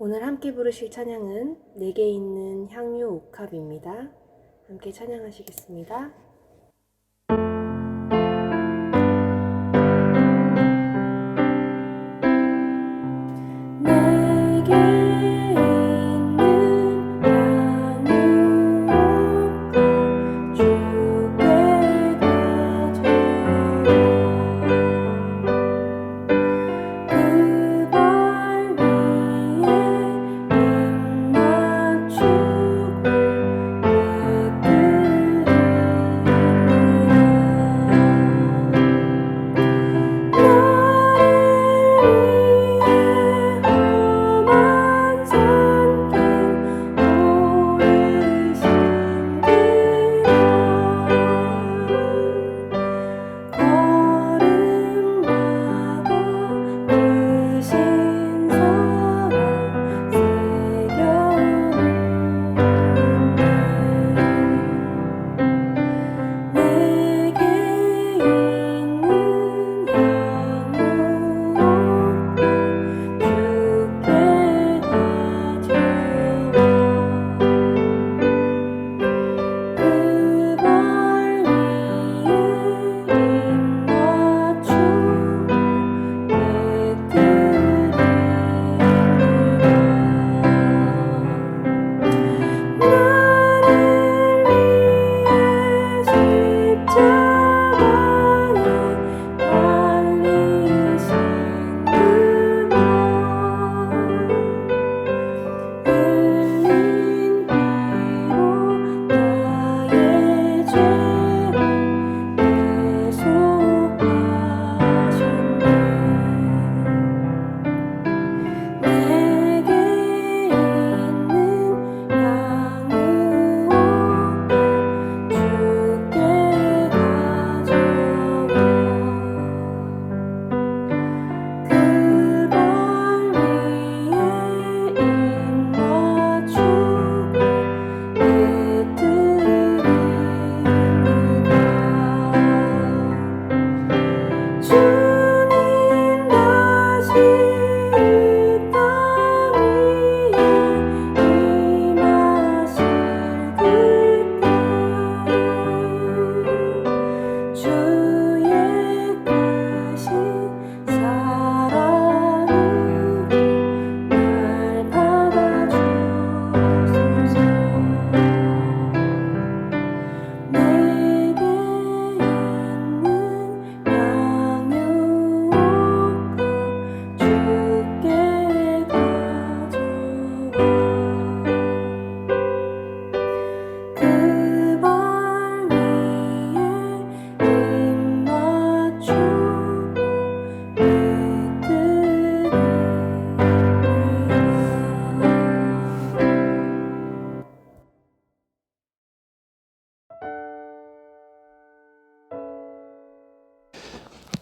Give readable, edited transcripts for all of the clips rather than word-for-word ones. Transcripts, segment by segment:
오늘 함께 부르실 찬양은 내게 있는 향유 옥합입니다. 함께 찬양하시겠습니다.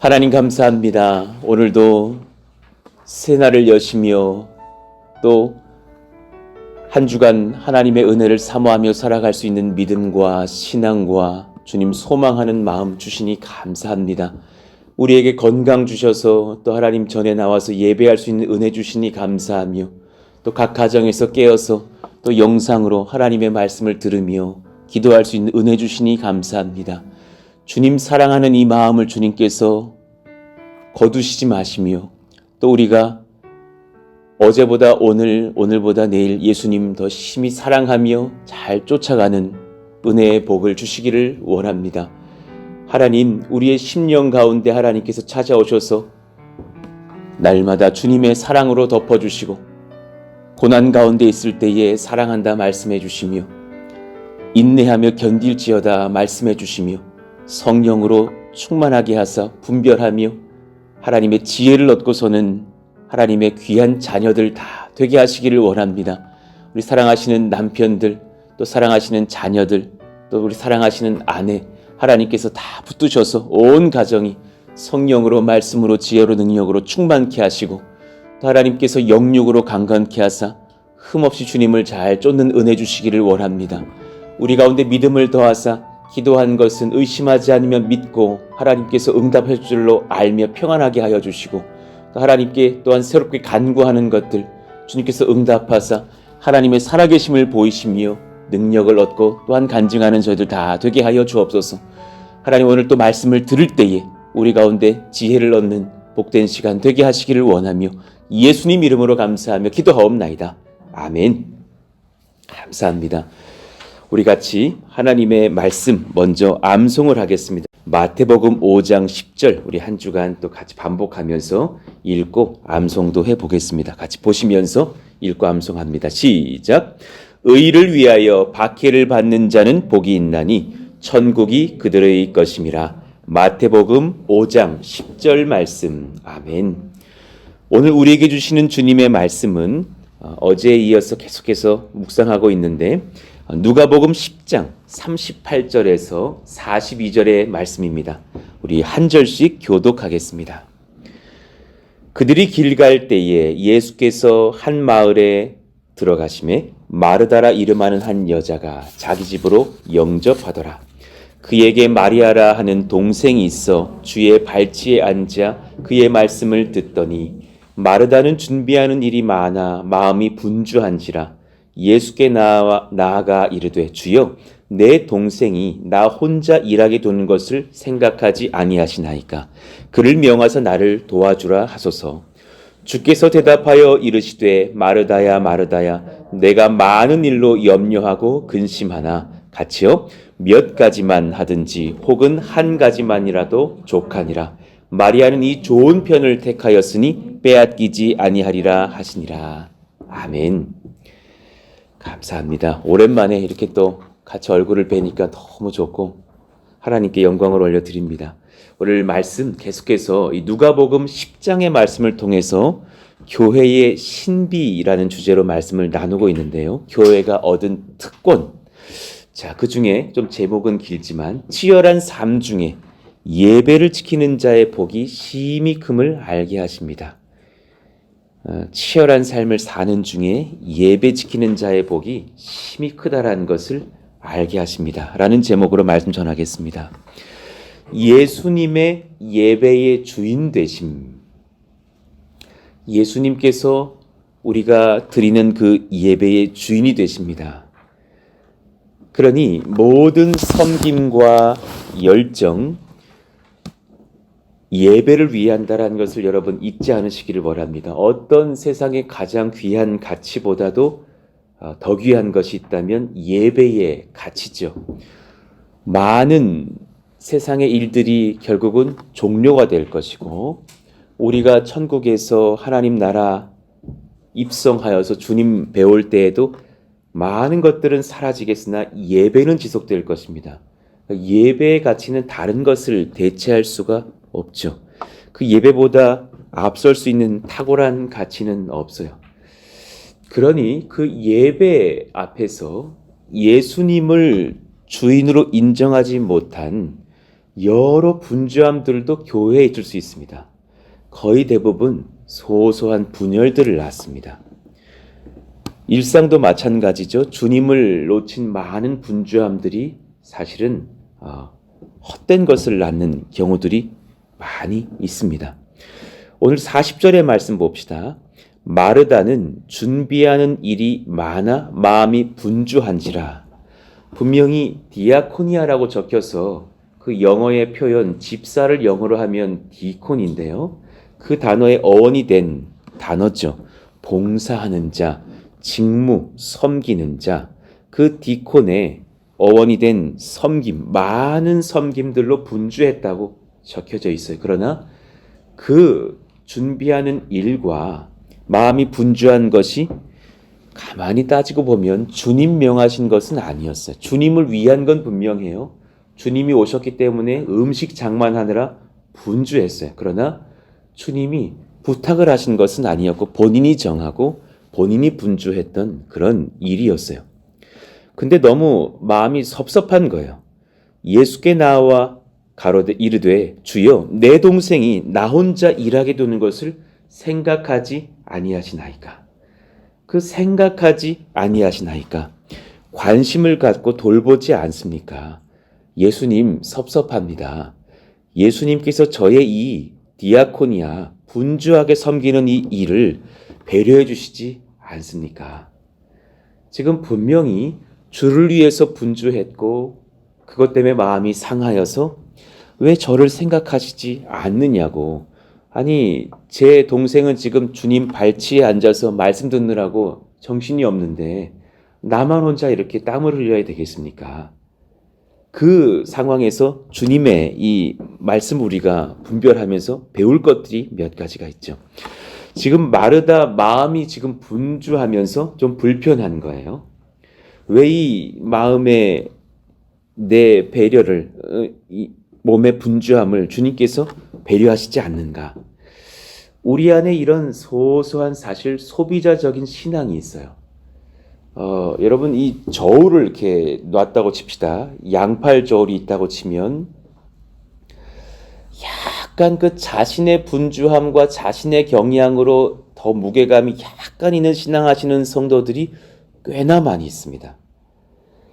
하나님 감사합니다. 오늘도 새날을 여시며 또 한 주간 하나님의 은혜를 사모하며 살아갈 수 있는 믿음과 신앙과 주님 소망하는 마음 주시니 감사합니다. 우리에게 건강 주셔서 또 하나님 전에 나와서 예배할 수 있는 은혜 주시니 감사하며 또 각 가정에서 깨어서 또 영상으로 하나님의 말씀을 들으며 기도할 수 있는 은혜 주시니 감사합니다. 주님 사랑하는 이 마음을 주님께서 거두시지 마시며 또 우리가 어제보다 오늘, 오늘보다 내일 예수님 더 심히 사랑하며 잘 쫓아가는 은혜의 복을 주시기를 원합니다. 하나님, 우리의 심령 가운데 하나님께서 찾아오셔서 날마다 주님의 사랑으로 덮어주시고 고난 가운데 있을 때에 사랑한다 말씀해 주시며 인내하며 견딜지어다 말씀해 주시며 성령으로 충만하게 하사 분별하며 하나님의 지혜를 얻고서는 하나님의 귀한 자녀들 다 되게 하시기를 원합니다. 우리 사랑하시는 남편들, 또 사랑하시는 자녀들, 또 우리 사랑하시는 아내, 하나님께서 다 붙드셔서 온 가정이 성령으로 말씀으로 지혜로 능력으로 충만케 하시고 또 하나님께서 영육으로 강건케 하사 흠없이 주님을 잘 쫓는 은혜 주시기를 원합니다. 우리 가운데 믿음을 더하사 기도한 것은 의심하지 않으면 믿고 하나님께서 응답할 줄로 알며 평안하게 하여 주시고 또 하나님께 또한 새롭게 간구하는 것들 주님께서 응답하사 하나님의 살아계심을 보이시며 능력을 얻고 또한 간증하는 저희들 다 되게 하여 주옵소서. 하나님, 오늘 또 말씀을 들을 때에 우리 가운데 지혜를 얻는 복된 시간 되게 하시기를 원하며 예수님 이름으로 감사하며 기도하옵나이다. 아멘. 감사합니다. 우리 같이 하나님의 말씀 먼저 암송을 하겠습니다. 마태복음 5장 10절 우리 한 주간 또 같이 반복하면서 읽고 암송도 해보겠습니다. 같이 보시면서 읽고 암송합니다. 시작. 의를 위하여 박해를 받는 자는 복이 있나니 천국이 그들의 것임이라. 마태복음 5장 10절 말씀. 아멘. 오늘 우리에게 주시는 주님의 말씀은 어제에 이어서 계속해서 묵상하고 있는데 누가복음 10장 38절에서 42절의 말씀입니다. 우리 한 절씩 교독하겠습니다. 그들이 길 갈 때에 예수께서 한 마을에 들어가심에 마르다라 이름하는 한 여자가 자기 집으로 영접하더라. 그에게 마리아라 하는 동생이 있어 주의 발치에 앉아 그의 말씀을 듣더니 마르다는 준비하는 일이 많아 마음이 분주한지라. 예수께 나아가 이르되 주여 내 동생이 나 혼자 일하게 두는 것을 생각하지 아니하시나이까. 그를 명하사 나를 도와주라 하소서. 주께서 대답하여 이르시되 마르다야 마르다야 내가 많은 일로 염려하고 근심하나 같이요 몇 가지만 하든지 혹은 한 가지만이라도 족하니라. 마리아는 이 좋은 편을 택하였으니 빼앗기지 아니하리라 하시니라. 아멘. 감사합니다. 오랜만에 이렇게 또 같이 얼굴을 뵈니까 너무 좋고 하나님께 영광을 올려드립니다. 오늘 말씀 계속해서 이 누가복음 10장의 말씀을 통해서 교회의 신비라는 주제로 말씀을 나누고 있는데요. 교회가 얻은 특권. 자, 그 중에 좀 제목은 길지만 치열한 삶 중에 예배를 지키는 자의 복이 심히 큼을 알게 하십니다. 치열한 삶을 사는 중에 예배 지키는 자의 복이 심히 크다라는 것을 알게 하십니다. 라는 제목으로 말씀 전하겠습니다. 예수님의 예배의 주인 되심. 예수님께서 우리가 드리는 그 예배의 주인이 되십니다. 그러니 모든 섬김과 열정, 예배를 위한다라는 것을 여러분 잊지 않으시기를 바랍니다. 어떤 세상의 가장 귀한 가치보다도 더 귀한 것이 있다면 예배의 가치죠. 많은 세상의 일들이 결국은 종료가 될 것이고 우리가 천국에서 하나님 나라 입성하여서 주님 배울 때에도 많은 것들은 사라지겠으나 예배는 지속될 것입니다. 예배의 가치는 다른 것을 대체할 수가 없죠. 그 예배보다 앞설 수 있는 탁월한 가치는 없어요. 그러니 그 예배 앞에서 예수님을 주인으로 인정하지 못한 여러 분주함들도 교회에 있을 수 있습니다. 거의 대부분 소소한 분열들을 낳습니다. 일상도 마찬가지죠. 주님을 놓친 많은 분주함들이 사실은 헛된 것을 낳는 경우들이 많이 있습니다. 오늘 40절의 말씀 봅시다. 마르다는 준비하는 일이 많아 마음이 분주한지라. 분명히 디아코니아라고 적혀서 그 영어의 표현 집사를 영어로 하면 디콘인데요. 그 단어의 어원이 된 단어죠. 봉사하는 자, 직무, 섬기는 자. 그 디콘의 어원이 된 섬김, 많은 섬김들로 분주했다고 적혀져 있어요. 그러나 그 준비하는 일과 마음이 분주한 것이 가만히 따지고 보면 주님 명하신 것은 아니었어요. 주님을 위한 건 분명해요. 주님이 오셨기 때문에 음식 장만하느라 분주했어요. 그러나 주님이 부탁을 하신 것은 아니었고 본인이 정하고 본인이 분주했던 그런 일이었어요. 근데 너무 마음이 섭섭한 거예요. 예수께 나와 가로되 이르되 주여 내 동생이 나 혼자 일하게 두는 것을 생각하지 아니하시나이까. 그 생각하지 아니하시나이까. 관심을 갖고 돌보지 않습니까? 예수님 섭섭합니다. 예수님께서 저의 이 디아코니아 분주하게 섬기는 이 일을 배려해 주시지 않습니까? 지금 분명히 주를 위해서 분주했고 그것 때문에 마음이 상하여서 왜 저를 생각하시지 않느냐고. 아니, 제 동생은 지금 주님 발치에 앉아서 말씀 듣느라고 정신이 없는데 나만 혼자 이렇게 땀을 흘려야 되겠습니까? 그 상황에서 주님의 이 말씀 우리가 분별하면서 배울 것들이 몇 가지가 있죠. 지금 마르다 마음이 지금 분주하면서 좀 불편한 거예요. 왜 이 마음에 내 배려를, 이 몸의 분주함을 주님께서 배려하시지 않는가? 우리 안에 이런 소소한 사실 소비자적인 신앙이 있어요. 여러분 이 저울을 이렇게 놨다고 칩시다. 양팔 저울이 있다고 치면 약간 그 자신의 분주함과 자신의 경향으로 더 무게감이 약간 있는 신앙하시는 성도들이 꽤나 많이 있습니다.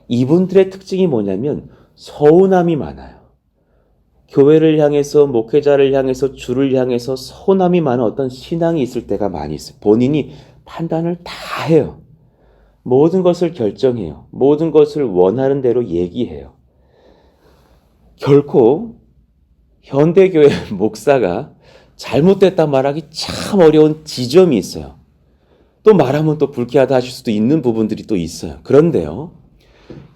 이분들의 특징이 뭐냐면 서운함이 많아요. 교회를 향해서 목회자를 향해서 주를 향해서 서운함이 많은 어떤 신앙이 있을 때가 많이 있어요. 본인이 판단을 다 해요. 모든 것을 결정해요. 모든 것을 원하는 대로 얘기해요. 결코 현대교회 목사가 잘못됐다 말하기 참 어려운 지점이 있어요. 또 말하면 또 불쾌하다 하실 수도 있는 부분들이 또 있어요. 그런데요,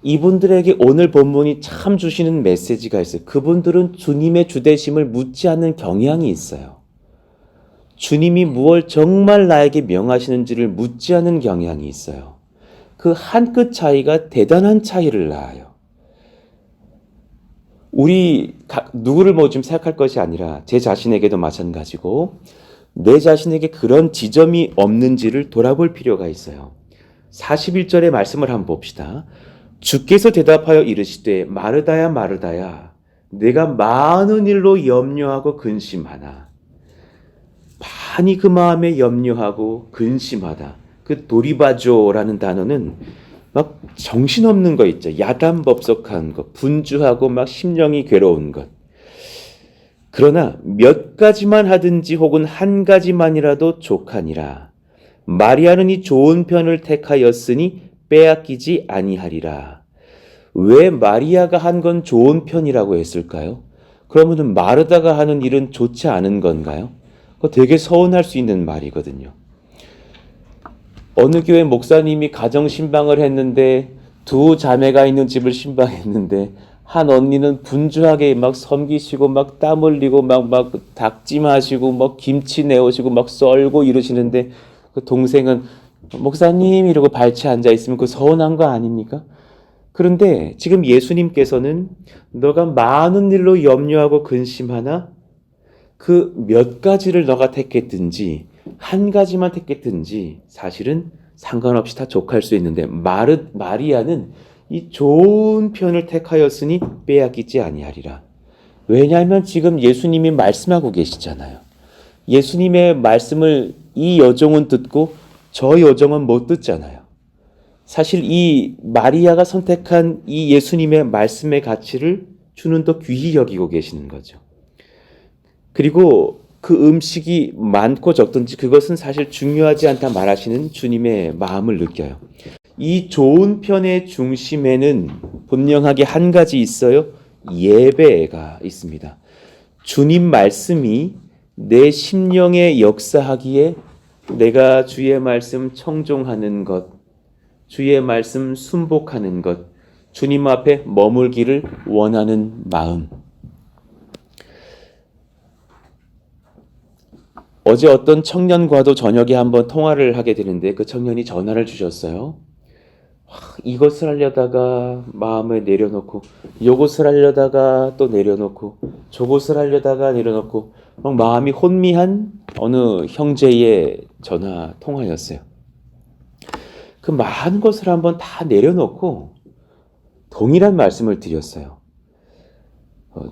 이분들에게 오늘 본문이 참 주시는 메시지가 있어요. 그분들은 주님의 주되심을 묻지 않는 경향이 있어요. 주님이 무엇 정말 나에게 명하시는지를 묻지 않는 경향이 있어요. 그 한 끗 차이가 대단한 차이를 낳아요. 우리 누구를 뭐 좀 생각할 것이 아니라 제 자신에게도 마찬가지고 내 자신에게 그런 지점이 없는지를 돌아볼 필요가 있어요. 41절의 말씀을 한번 봅시다. 주께서 대답하여 이르시되 마르다야 마르다야 내가 많은 일로 염려하고 근심하나. 많이 그 마음에 염려하고 근심하다. 그 도리바조라는 단어는 막 정신없는 거 있죠. 야단법석한 것, 분주하고 막 심령이 괴로운 것. 그러나 몇 가지만 하든지 혹은 한 가지만이라도 족하니라. 마리아는 이 좋은 편을 택하였으니 빼앗기지 아니하리라. 왜 마리아가 한 건 좋은 편이라고 했을까요? 그러면 마르다가 하는 일은 좋지 않은 건가요? 그거 되게 서운할 수 있는 말이거든요. 어느 교회 목사님이 가정 신방을 했는데 두 자매가 있는 집을 신방했는데 한 언니는 분주하게 막 섬기시고 막 땀 흘리고 막 닭찜하시고 막 김치 내오시고 막 썰고 이러시는데 그 동생은 목사님 이러고 발치 앉아 있으면 그 서운한 거 아닙니까? 그런데 지금 예수님께서는 너가 많은 일로 염려하고 근심하나 그 몇 가지를 너가 택했든지 한 가지만 택했든지 사실은 상관없이 다 족할 수 있는데 마리아는 이 좋은 편을 택하였으니 빼앗기지 아니하리라. 왜냐하면 지금 예수님이 말씀하고 계시잖아요. 예수님의 말씀을 이 여종은 듣고 저 여종은 못 듣잖아요. 사실 이 마리아가 선택한 이 예수님의 말씀의 가치를 주는 더 귀히 여기고 계시는 거죠. 그리고 그 음식이 많고 적든지 그것은 사실 중요하지 않다 말하시는 주님의 마음을 느껴요. 이 좋은 편의 중심에는 분명하게 한 가지 있어요. 예배가 있습니다. 주님 말씀이 내 심령에 역사하기에 내가 주의 말씀 청종하는 것, 주의 말씀 순복하는 것, 주님 앞에 머물기를 원하는 마음. 어제 어떤 청년과도 저녁에 한번 통화를 하게 되는데 그 청년이 전화를 주셨어요. 이것을 하려다가 마음을 내려놓고 이것을 하려다가 또 내려놓고 저것을 하려다가 내려놓고 막 마음이 혼미한 어느 형제의 전화 통화였어요. 그 많은 것을 한번 다 내려놓고 동일한 말씀을 드렸어요.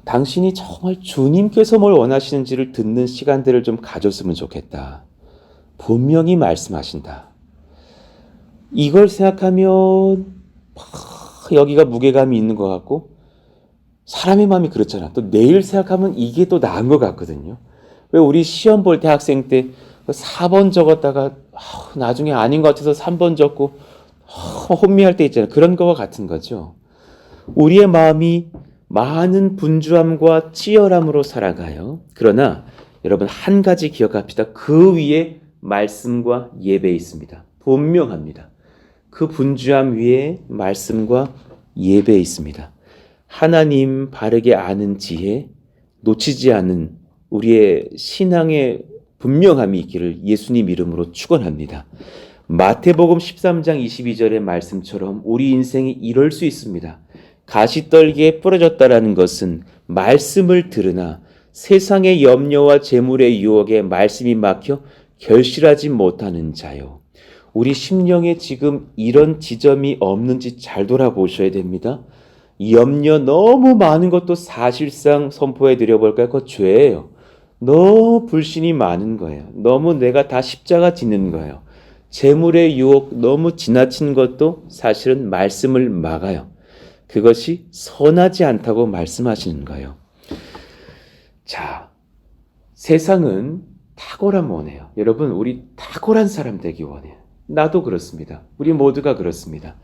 당신이 정말 주님께서 뭘 원하시는지를 듣는 시간들을 좀 가졌으면 좋겠다. 분명히 말씀하신다. 이걸 생각하면 여기가 무게감이 있는 것 같고 사람의 마음이 그렇잖아. 또 내일 생각하면 이게 또 나은 것 같거든요. 왜 우리 시험 볼 때 학생 때 4번 적었다가 나중에 아닌 것 같아서 3번 적고 혼미할 때 있잖아요. 그런 거와 같은 거죠. 우리의 마음이 많은 분주함과 치열함으로 살아가요. 그러나 여러분 한 가지 기억합시다. 그 위에 말씀과 예배 있습니다. 분명합니다. 그 분주함 위에 말씀과 예배 있습니다. 하나님 바르게 아는 지혜, 놓치지 않은 우리의 신앙의 분명함이 있기를 예수님 이름으로 축원합니다. 마태복음 13장 22절의 말씀처럼 우리 인생이 이럴 수 있습니다. 가시떨기에 부러졌다라는 것은 말씀을 들으나 세상의 염려와 재물의 유혹에 말씀이 막혀 결실하지 못하는 자요. 우리 심령에 지금 이런 지점이 없는지 잘 돌아보셔야 됩니다. 염려 너무 많은 것도 사실상 선포해 드려볼까요? 그거 죄예요. 너무 불신이 많은 거예요. 너무 내가 다 십자가 짓는 거예요. 재물의 유혹 너무 지나친 것도 사실은 말씀을 막아요. 그것이 선하지 않다고 말씀하시는 거예요. 자, 세상은 탁월함 원해요. 여러분, 우리 탁월한 사람 되기 원해요. 나도 그렇습니다. 우리 모두가 그렇습니다.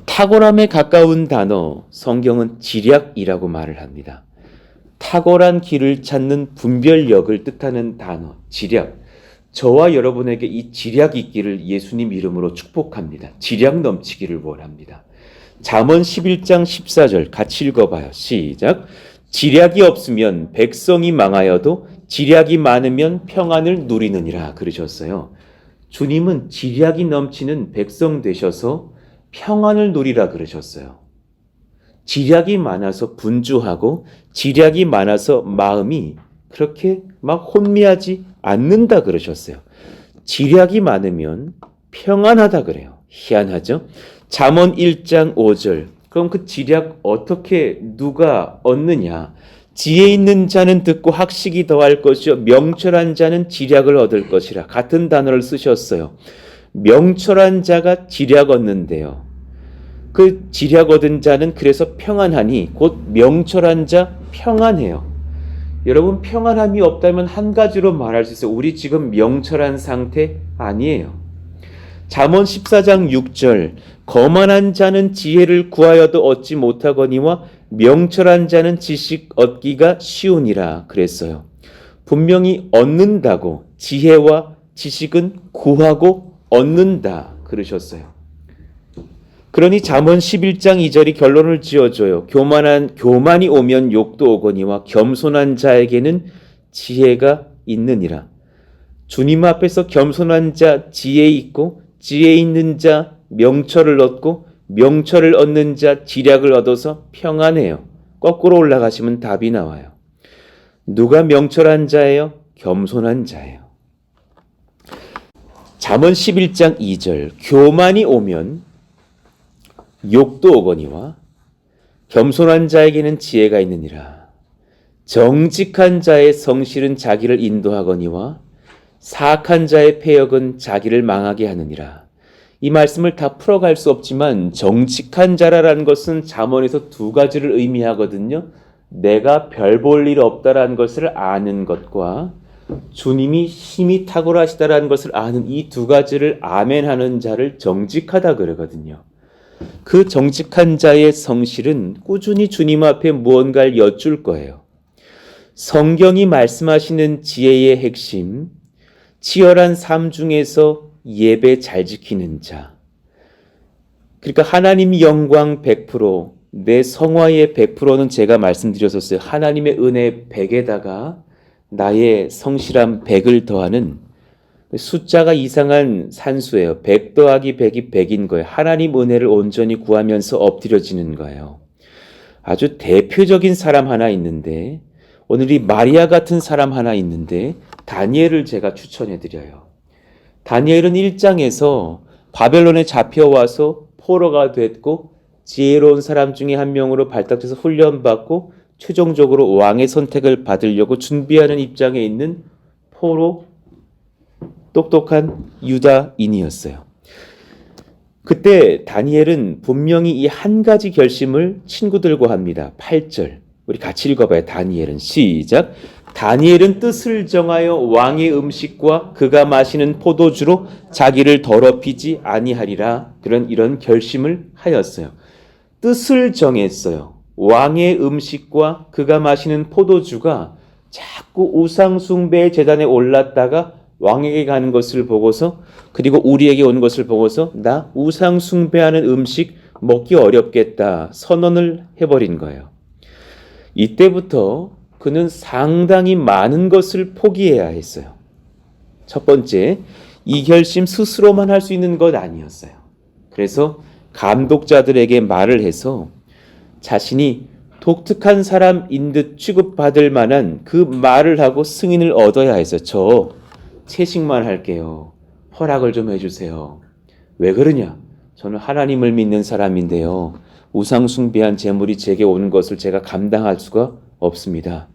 탁월함에 가까운 단어, 성경은 지략이라고 말을 합니다. 탁월한 길을 찾는 분별력을 뜻하는 단어, 지략. 저와 여러분에게 이 지략이 있기를 예수님 이름으로 축복합니다. 지략 넘치기를 원합니다. 잠언 11장 14절 같이 읽어봐요. 시작. 지략이 없으면 백성이 망하여도 지략이 많으면 평안을 누리느니라 그러셨어요. 주님은 지략이 넘치는 백성 되셔서 평안을 누리라 그러셨어요. 지략이 많아서 분주하고 지략이 많아서 마음이 그렇게 막 혼미하지 않는다 그러셨어요. 지략이 많으면 평안하다 그래요. 희한하죠? 잠언 1장 5절. 그럼 그 지략 어떻게 누가 얻느냐? 지혜 있는 자는 듣고 학식이 더할 것이요 명철한 자는 지략을 얻을 것이라. 같은 단어를 쓰셨어요. 명철한 자가 지략 얻는데요. 그 지략 얻은 자는 그래서 평안하니 곧 명철한 자 평안해요. 여러분 평안함이 없다면 한 가지로 말할 수 있어요. 우리 지금 명철한 상태 아니에요. 잠언 14장 6절 거만한 자는 지혜를 구하여도 얻지 못하거니와 명철한 자는 지식 얻기가 쉬우니라 그랬어요. 분명히 얻는다고 지혜와 지식은 구하고 얻는다 그러셨어요. 그러니 잠언 11장 2절이 결론을 지어줘요. 교만이 오면 욕도 오거니와 겸손한 자에게는 지혜가 있느니라. 주님 앞에서 겸손한 자 지혜 있고 지혜 있는 자 명철을 얻고 명철을 얻는 자 지략을 얻어서 평안해요. 거꾸로 올라가시면 답이 나와요. 누가 명철한 자예요? 겸손한 자예요. 잠언 11장 2절 교만이 오면 욕도 오거니와 겸손한 자에게는 지혜가 있느니라. 정직한 자의 성실은 자기를 인도하거니와 사악한 자의 패역은 자기를 망하게 하느니라. 이 말씀을 다 풀어갈 수 없지만 정직한 자라는 것은 잠언에서 두 가지를 의미하거든요. 내가 별 볼 일 없다라는 것을 아는 것과 주님이 힘이 탁월하시다라는 것을 아는 이 두 가지를 아멘하는 자를 정직하다 그러거든요. 그 정직한 자의 성실은 꾸준히 주님 앞에 무언가를 여쭐 거예요. 성경이 말씀하시는 지혜의 핵심, 치열한 삶 중에서 예배 잘 지키는 자. 그러니까 하나님 영광 100%, 내 성화의 100%는 제가 말씀드렸었어요. 하나님의 은혜 100에다가 나의 성실함 100을 더하는 숫자가 이상한 산수예요. 100 더하기 100이 100인 거예요. 하나님 은혜를 온전히 구하면서 엎드려지는 거예요. 아주 대표적인 사람 하나 있는데 오늘 이 마리아 같은 사람 하나 있는데 다니엘을 제가 추천해 드려요. 다니엘은 1장에서 바벨론에 잡혀와서 포로가 됐고 지혜로운 사람 중에 한 명으로 발탁돼서 훈련받고 최종적으로 왕의 선택을 받으려고 준비하는 입장에 있는 포로 똑똑한 유다인이었어요. 그때 다니엘은 분명히 이 한 가지 결심을 친구들과 합니다. 8절 우리 같이 읽어봐요. 다니엘은 시작. 다니엘은 뜻을 정하여 왕의 음식과 그가 마시는 포도주로 자기를 더럽히지 아니하리라. 이런 결심을 하였어요. 뜻을 정했어요. 왕의 음식과 그가 마시는 포도주가 자꾸 우상숭배 제단에 올랐다가 왕에게 가는 것을 보고서, 그리고 우리에게 오는 것을 보고서 나 우상숭배하는 음식 먹기 어렵겠다 선언을 해버린 거예요. 이때부터 그는 상당히 많은 것을 포기해야 했어요. 첫 번째, 이 결심 스스로만 할 수 있는 것 아니었어요. 그래서 감독자들에게 말을 해서 자신이 독특한 사람인 듯 취급받을 만한 그 말을 하고 승인을 얻어야 해서 저 채식만 할게요. 허락을 좀 해주세요. 왜 그러냐? 저는 하나님을 믿는 사람인데요. 우상숭배한 재물이 제게 오는 것을 제가 감당할 수가 없습니다.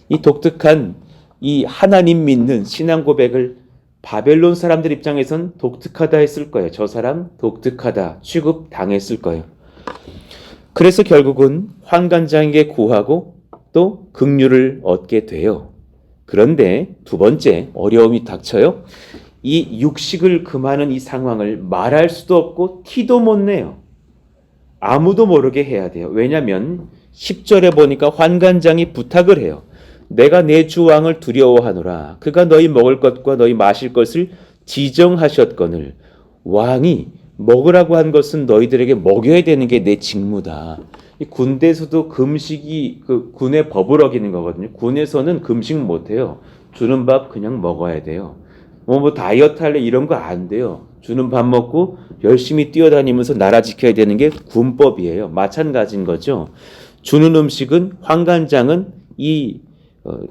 이 독특한 이 하나님 믿는 신앙 고백을 바벨론 사람들 입장에선 독특하다 했을 거예요. 저 사람 독특하다 취급 당했을 거예요. 그래서 결국은 환관장에게 구하고 또 긍휼을 얻게 돼요. 그런데 두 번째 어려움이 닥쳐요. 이 육식을 금하는 이 상황을 말할 수도 없고 티도 못 내요. 아무도 모르게 해야 돼요. 왜냐하면 10절에 보니까 환관장이 부탁을 해요. 내가 내 주 왕을 두려워하노라. 그가 너희 먹을 것과 너희 마실 것을 지정하셨거늘 왕이 먹으라고 한 것은 너희들에게 먹여야 되는 게 내 직무다. 이 군대에서도 금식이 그 군의 법을 어기는 거거든요. 군에서는 금식 못 해요. 주는 밥 그냥 먹어야 돼요. 뭐 다이어트 할래 이런 거 안 돼요. 주는 밥 먹고 열심히 뛰어다니면서 나라 지켜야 되는 게 군법이에요. 마찬가지인 거죠. 주는 음식은 환관장은 이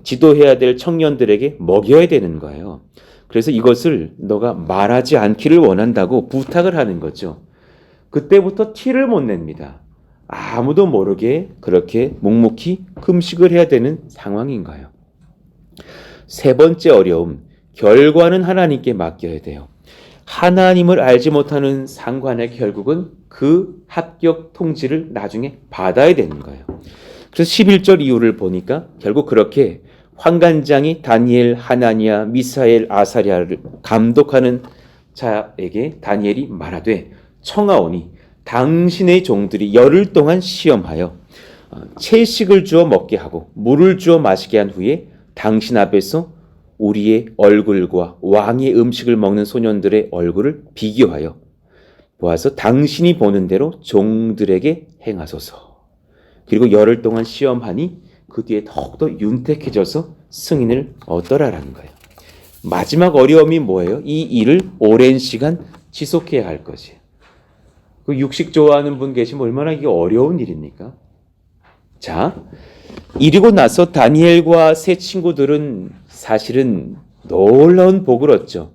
지도해야 될 청년들에게 먹여야 되는 거예요. 그래서 이것을 너가 말하지 않기를 원한다고 부탁을 하는 거죠. 그때부터 티를 못 냅니다. 아무도 모르게 그렇게 묵묵히 금식을 해야 되는 상황인 거예요. 세 번째 어려움, 결과는 하나님께 맡겨야 돼요. 하나님을 알지 못하는 상관의 결국은 그 합격 통지를 나중에 받아야 되는 거예요. 그래서 11절 이후를 보니까 결국 그렇게 환관장이 다니엘, 하나니아, 미사엘, 아사랴를 감독하는 자에게 다니엘이 말하되 청하오니 당신의 종들이 열흘 동안 시험하여 채식을 주어 먹게 하고 물을 주어 마시게 한 후에 당신 앞에서 우리의 얼굴과 왕의 음식을 먹는 소년들의 얼굴을 비교하여 보아서 당신이 보는 대로 종들에게 행하소서. 그리고 열흘 동안 시험하니 그 뒤에 더욱더 윤택해져서 승인을 얻더라라는 거예요. 마지막 어려움이 뭐예요? 이 일을 오랜 시간 지속해야 할 것이에요. 그 육식 좋아하는 분 계시면 얼마나 이게 어려운 일입니까? 자, 이리고 나서 다니엘과 세 친구들은 사실은 놀라운 복을 얻죠.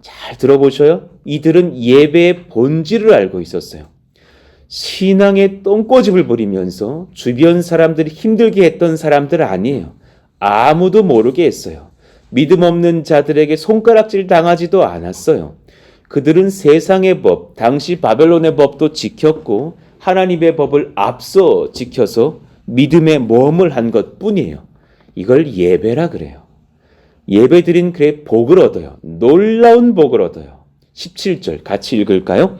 잘 들어보셔요. 이들은 예배의 본질을 알고 있었어요. 신앙의 똥꼬집을 부리면서 주변 사람들이 힘들게 했던 사람들 아니에요. 아무도 모르게 했어요. 믿음 없는 자들에게 손가락질 당하지도 않았어요. 그들은 세상의 법, 당시 바벨론의 법도 지켰고 하나님의 법을 앞서 지켜서 믿음의 모험을 한 것뿐이에요. 이걸 예배라 그래요. 예배 드린 그의 복을 얻어요. 놀라운 복을 얻어요. 17절 같이 읽을까요?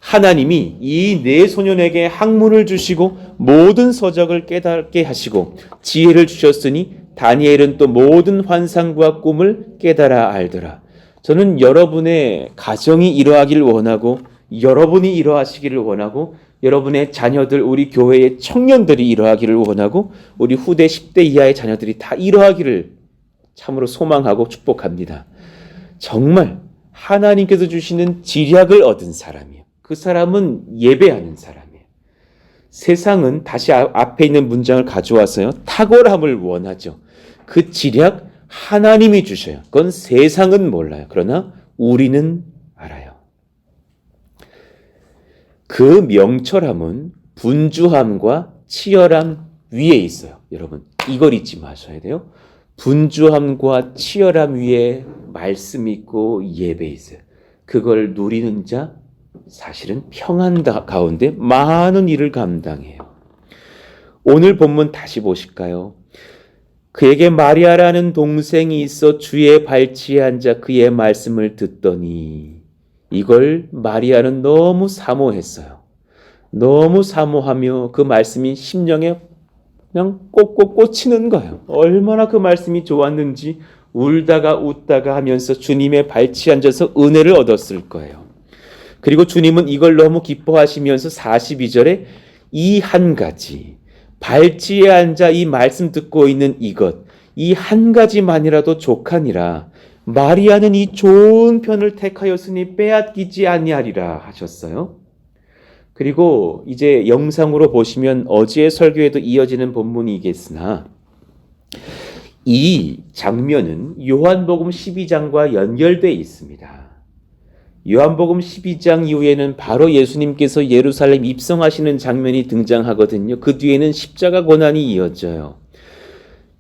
하나님이 이 네 소년에게 학문을 주시고 모든 서적을 깨닫게 하시고 지혜를 주셨으니 다니엘은 또 모든 환상과 꿈을 깨달아 알더라. 저는 여러분의 가정이 이러하기를 원하고 여러분이 이러하시기를 원하고 여러분의 자녀들, 우리 교회의 청년들이 이러하기를 원하고 우리 후대 10대 이하의 자녀들이 다 이러하기를 참으로 소망하고 축복합니다. 정말 하나님께서 주시는 지략을 얻은 사람이에요. 그 사람은 예배하는 사람이에요. 세상은 다시 앞에 있는 문장을 가져와서요. 탁월함을 원하죠. 그 지략 하나님이 주셔요. 그건 세상은 몰라요. 그러나 우리는 알아요. 그 명철함은 분주함과 치열함 위에 있어요. 여러분 이걸 잊지 마셔야 돼요. 분주함과 치열함 위에 말씀 있고 예배 있어요. 그걸 누리는 자 사실은 평안 가운데 많은 일을 감당해요. 오늘 본문 다시 보실까요? 그에게 마리아라는 동생이 있어 주의 발치에 앉아 그의 말씀을 듣더니 이걸 마리아는 너무 사모했어요. 너무 사모하며 그 말씀이 심령에 그냥 꼭꼭 꽂히는 거예요. 얼마나 그 말씀이 좋았는지 울다가 웃다가 하면서 주님의 발치에 앉아서 은혜를 얻었을 거예요. 그리고 주님은 이걸 너무 기뻐하시면서 42절에 이 한 가지, 발치에 앉아 이 말씀 듣고 있는 이것, 이 한 가지만이라도 족하니라. 마리아는 이 좋은 편을 택하였으니 빼앗기지 아니하리라 하셨어요. 그리고 이제 영상으로 보시면 어제의 설교에도 이어지는 본문이겠으나 이 장면은 요한복음 12장과 연결되어 있습니다. 요한복음 12장 이후에는 바로 예수님께서 예루살렘 입성하시는 장면이 등장하거든요. 그 뒤에는 십자가 고난이 이어져요.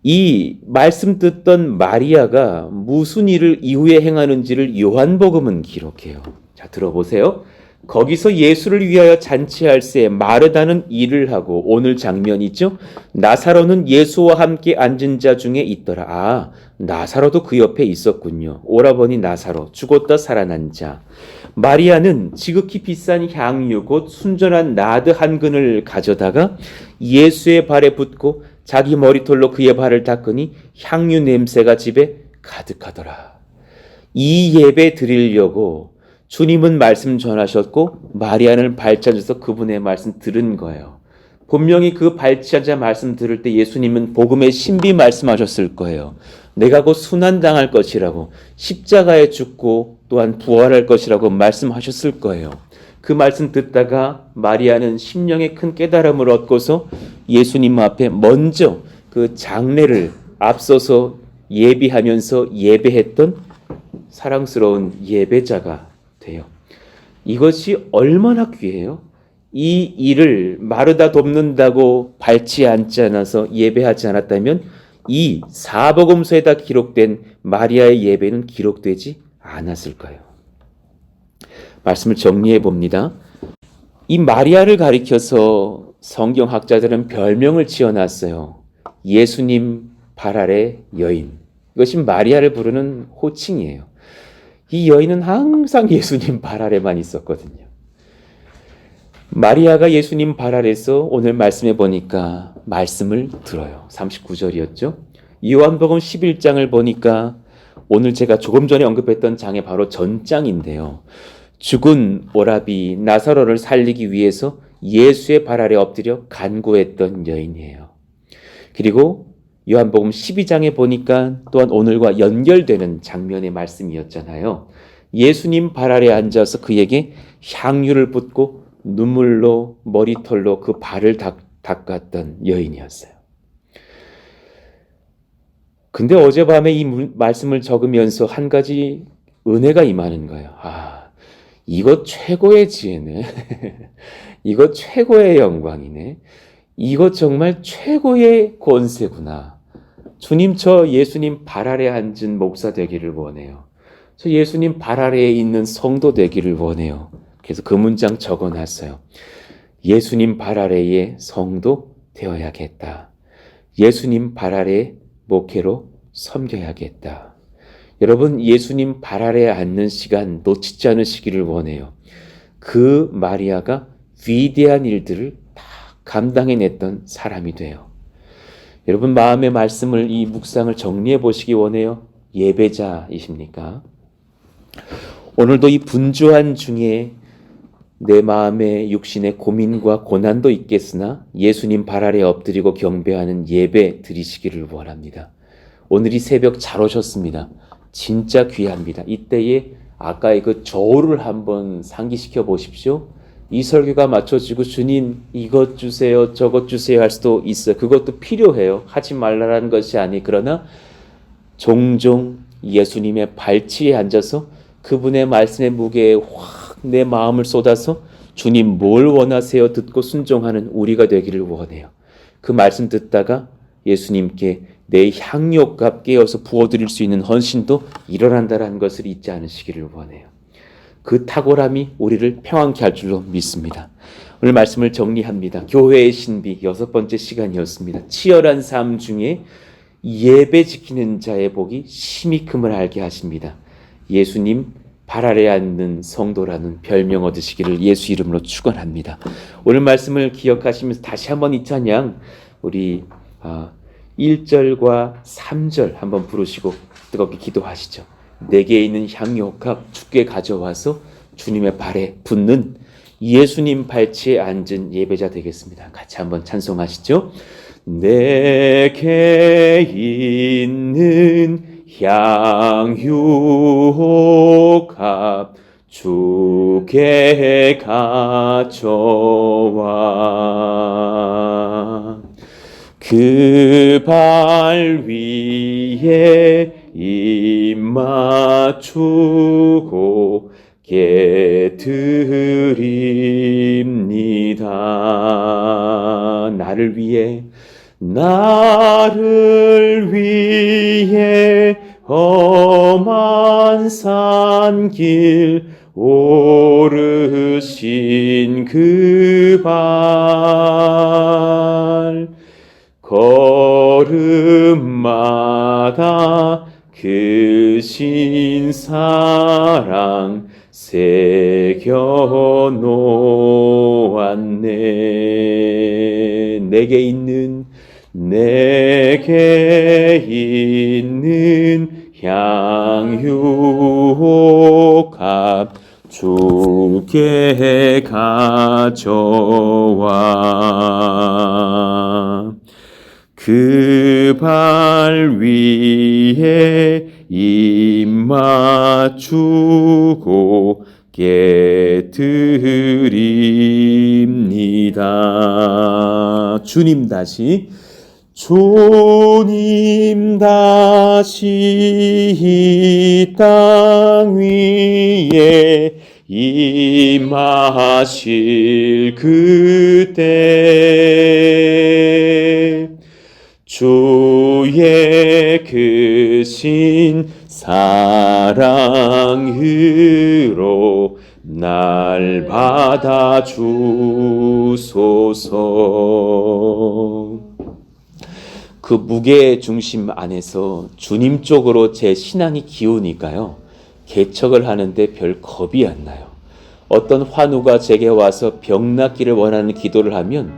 이 말씀 듣던 마리아가 무슨 일을 이후에 행하는지를 요한복음은 기록해요. 자, 들어보세요. 거기서 예수를 위하여 잔치할새 마르다는 일을 하고 오늘 장면이죠. 나사로는 예수와 함께 앉은 자 중에 있더라. 아, 나사로도 그 옆에 있었군요. 오라버니 나사로, 죽었다 살아난 자. 마리아는 지극히 비싼 향유 곧 순전한 나드 한 근을 가져다가 예수의 발에 붓고 자기 머리털로 그의 발을 닦으니 향유 냄새가 집에 가득하더라. 이 예배 드리려고 주님은 말씀 전하셨고 마리아는 발차져서 그분의 말씀 들은 거예요. 분명히 그 발차자 말씀 들을 때 예수님은 복음의 신비 말씀하셨을 거예요. 내가 곧 순환당할 것이라고, 십자가에 죽고 또한 부활할 것이라고 말씀하셨을 거예요. 그 말씀 듣다가 마리아는 심령의 큰 깨달음을 얻고서 예수님 앞에 먼저 그 장례를 앞서서 예비하면서 예배했던 사랑스러운 예배자가 돼요. 이것이 얼마나 귀해요? 이 일을 마르다 돕는다고 발치에 앉지 않아서 예배하지 않았다면 이 사복음서에다 기록된 마리아의 예배는 기록되지 않았을 거예요. 말씀을 정리해 봅니다. 이 마리아를 가리켜서 성경학자들은 별명을 지어놨어요. 예수님 발 아래 여인. 이것이 마리아를 부르는 호칭이에요. 이 여인은 항상 예수님 발 아래만 있었거든요. 마리아가 예수님 발 아래서 오늘 말씀해 보니까 말씀을 들어요. 39절이었죠. 요한복음 11장을 보니까 오늘 제가 조금 전에 언급했던 장의 바로 전장인데요. 죽은 오라비 나사로를 살리기 위해서 예수의 발 아래 엎드려 간구했던 여인이에요. 그리고 요한복음 12장에 보니까 또한 오늘과 연결되는 장면의 말씀이었잖아요. 예수님 발 아래 앉아서 그에게 향유를 붓고 눈물로 머리털로 그 발을 닦았던 여인이었어요. 근데 어젯밤에 이 말씀을 적으면서 한 가지 은혜가 임하는 거예요. 아, 이거 최고의 지혜네. 이거 최고의 영광이네. 이거 정말 최고의 권세구나. 주님, 저 예수님 발 아래 앉은 목사 되기를 원해요. 저 예수님 발 아래에 있는 성도 되기를 원해요. 그래서 그 문장 적어놨어요. 예수님 발 아래의 성도 되어야겠다. 예수님 발 아래 목회로 섬겨야겠다. 여러분, 예수님 발 아래에 앉는 시간 놓치지 않으시기를 원해요. 그 마리아가 위대한 일들을 다 감당해냈던 사람이 돼요. 여러분, 마음의 말씀을, 이 묵상을 정리해 보시기 원해요. 예배자이십니까? 오늘도 이 분주한 중에 내 마음의 육신의 고민과 고난도 있겠으나 예수님 발 아래 엎드리고 경배하는 예배 드리시기를 원합니다. 오늘 이 새벽 잘 오셨습니다. 진짜 귀합니다. 이때에 아까의 그 저울을 한번 상기시켜 보십시오. 이 설교가 맞춰지고 주님 이것 주세요 저것 주세요 할 수도 있어요. 그것도 필요해요. 하지 말라는 것이 아니, 그러나 종종 예수님의 발치에 앉아서 그분의 말씀의 무게에 확 내 마음을 쏟아서 주님 뭘 원하세요 듣고 순종하는 우리가 되기를 원해요. 그 말씀 듣다가 예수님께 내 향유값 깨어서 부어드릴 수 있는 헌신도 일어난다는 것을 잊지 않으시기를 원해요. 그 탁월함이 우리를 평안케 할 줄로 믿습니다. 오늘 말씀을 정리합니다. 교회의 신비 6번째 시간이었습니다. 치열한 삶 중에 예배 지키는 자의 복이 심히 큼을 알게 하십니다. 예수님 발 아래에 앉는 성도라는 별명 얻으시기를 예수 이름으로 축원합니다. 오늘 말씀을 기억하시면서 다시 한번 이 찬양 우리 1절과 3절 한번 부르시고 뜨겁게 기도하시죠. 내게 있는 향유옥합 주께 가져와서 주님의 발에 붓는 예수님 발치에 앉은 예배자 되겠습니다. 같이 한번 찬송하시죠. 내게 있는 향유옥합 주께 가져와 그 발 위에 입 맞추고 깨드립니다. 나를 위해 험한 산길 오르신 그 발 걸음마다 그 신사랑 새겨 놓았네. 내게 있는 향유옥합 주께 가져와 그 발 위에 입 맞추고 깨드립니다. 주님 다시 이 땅 위에 임하실 그때 주의 크신 사랑으로 날 받아주소서. 그 무게 중심 안에서 주님 쪽으로 제 신앙이 기우니까요, 개척을 하는데 별 겁이 안 나요. 어떤 환우가 제게 와서 병 낫기를 원하는 기도를 하면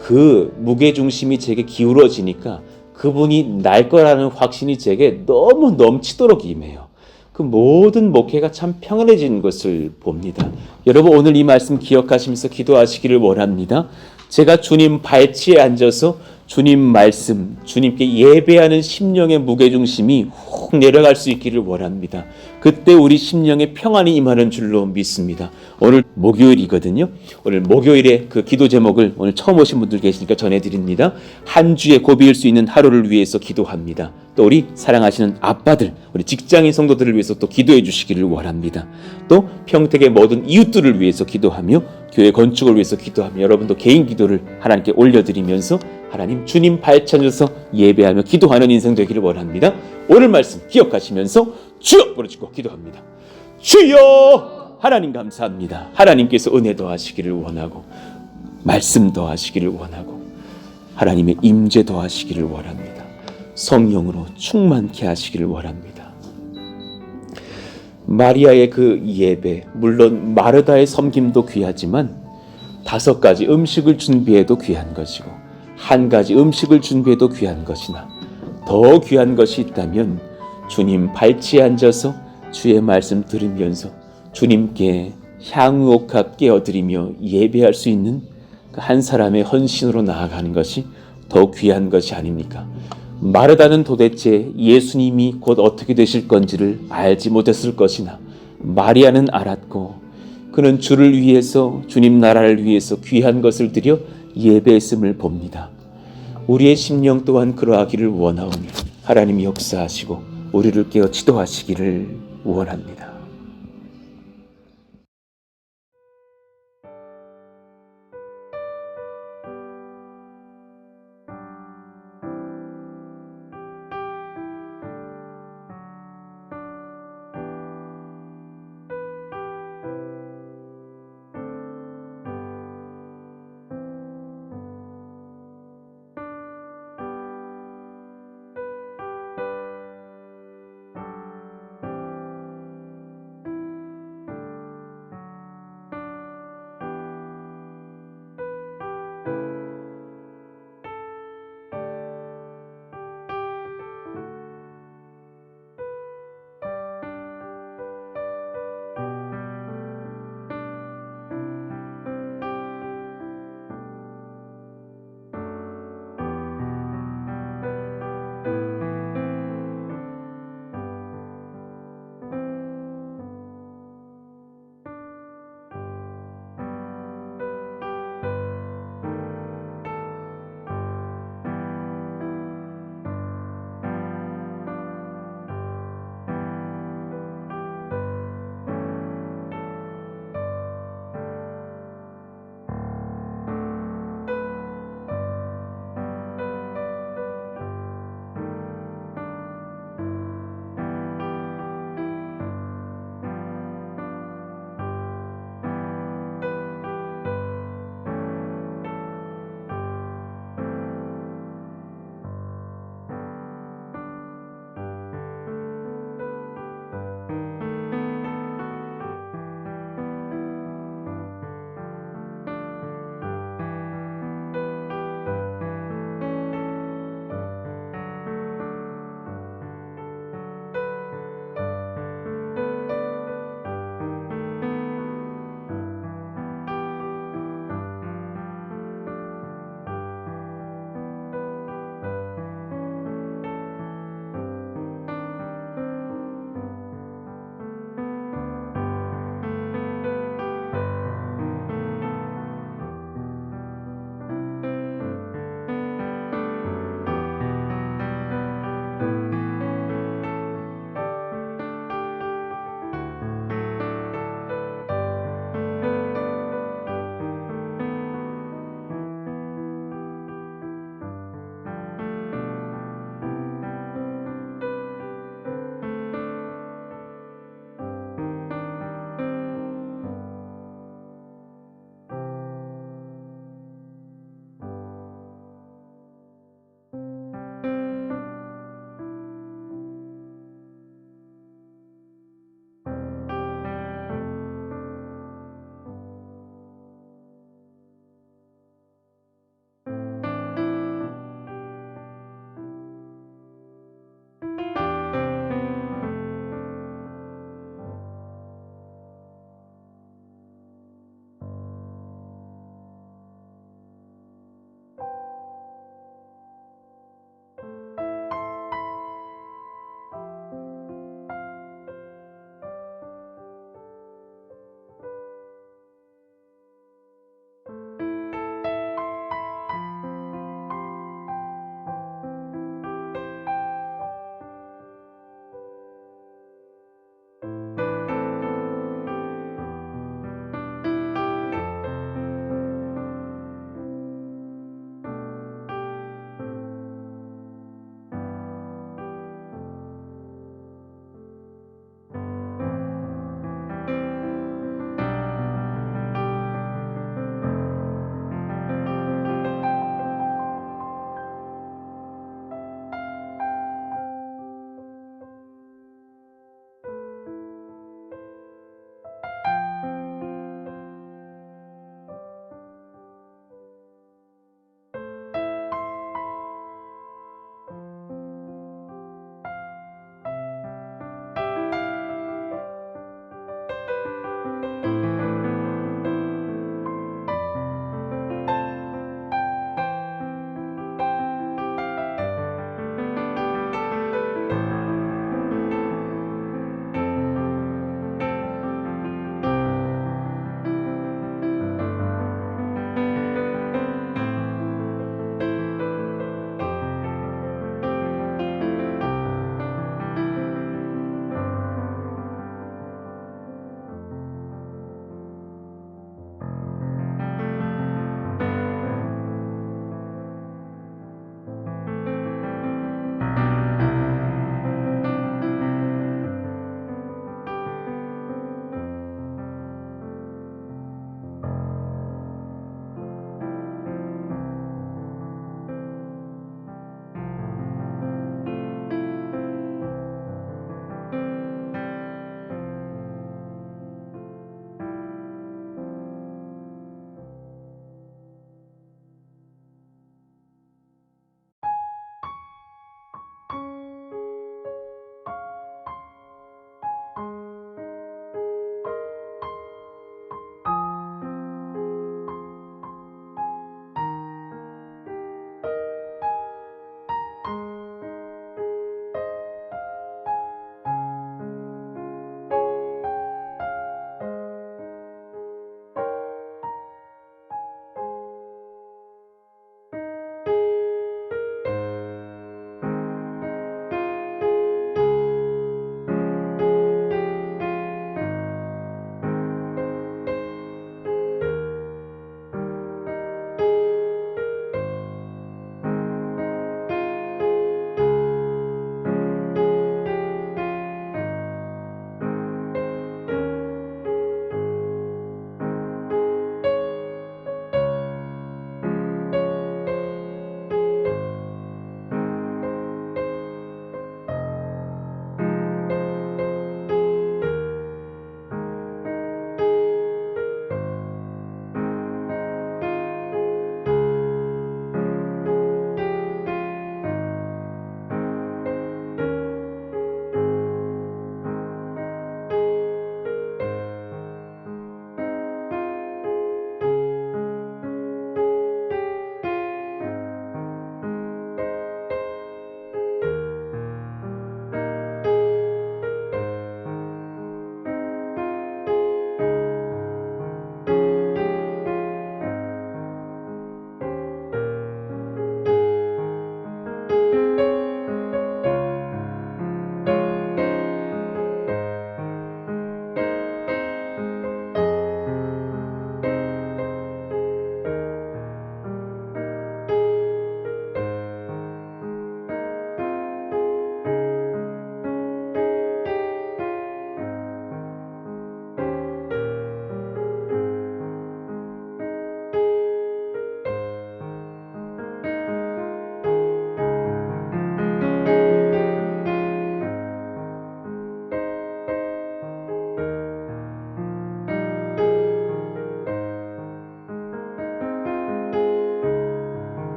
그 무게 중심이 제게 기울어지니까 그분이 날 거라는 확신이 제게 너무 넘치도록 임해요. 그 모든 목회가 참 평안해지는 것을 봅니다. 여러분 오늘 이 말씀 기억하시면서 기도하시기를 원합니다. 제가 주님 발치에 앉아서 주님 말씀, 주님께 예배하는 심령의 무게중심이 훅 내려갈 수 있기를 원합니다. 그때 우리 심령에 평안이 임하는 줄로 믿습니다. 오늘 목요일이거든요. 오늘 목요일에 그 기도 제목을 오늘 처음 오신 분들 계시니까 전해드립니다. 한 주에 고비일 수 있는 하루를 위해서 기도합니다. 또 우리 사랑하시는 아빠들, 우리 직장인 성도들을 위해서 또 기도해 주시기를 원합니다. 또 평택의 모든 이웃들을 위해서 기도하며 교회 건축을 위해서 기도하며 여러분도 개인 기도를 하나님께 올려드리면서 하나님 주님 발찬져서 예배하며 기도하는 인생 되기를 원합니다. 오늘 말씀 기억하시면서 주여 부르짖고 기도합니다. 주여! 하나님 감사합니다. 하나님께서 은혜 더하시기를 원하고 말씀 더하시기를 원하고 하나님의 임재 더하시기를 원합니다. 성령으로 충만케 하시기를 원합니다. 마리아의 그 예배, 물론 마르다의 섬김도 귀하지만 5가지 음식을 준비해도 귀한 것이고 1가지 음식을 준비해도 귀한 것이나 더 귀한 것이 있다면 주님 발치에 앉아서 주의 말씀 들으면서 주님께 향유옥합 깨어드리며 예배할 수 있는 그 한 사람의 헌신으로 나아가는 것이 더 귀한 것이 아닙니까? 마르다는 도대체 예수님이 곧 어떻게 되실 건지를 알지 못했을 것이나 마리아는 알았고 그는 주를 위해서 주님 나라를 위해서 귀한 것을 드려 예배했음을 봅니다. 우리의 심령 또한 그러하기를 원하오니 하나님이 역사하시고 우리를 깨어 지도하시기를 원합니다.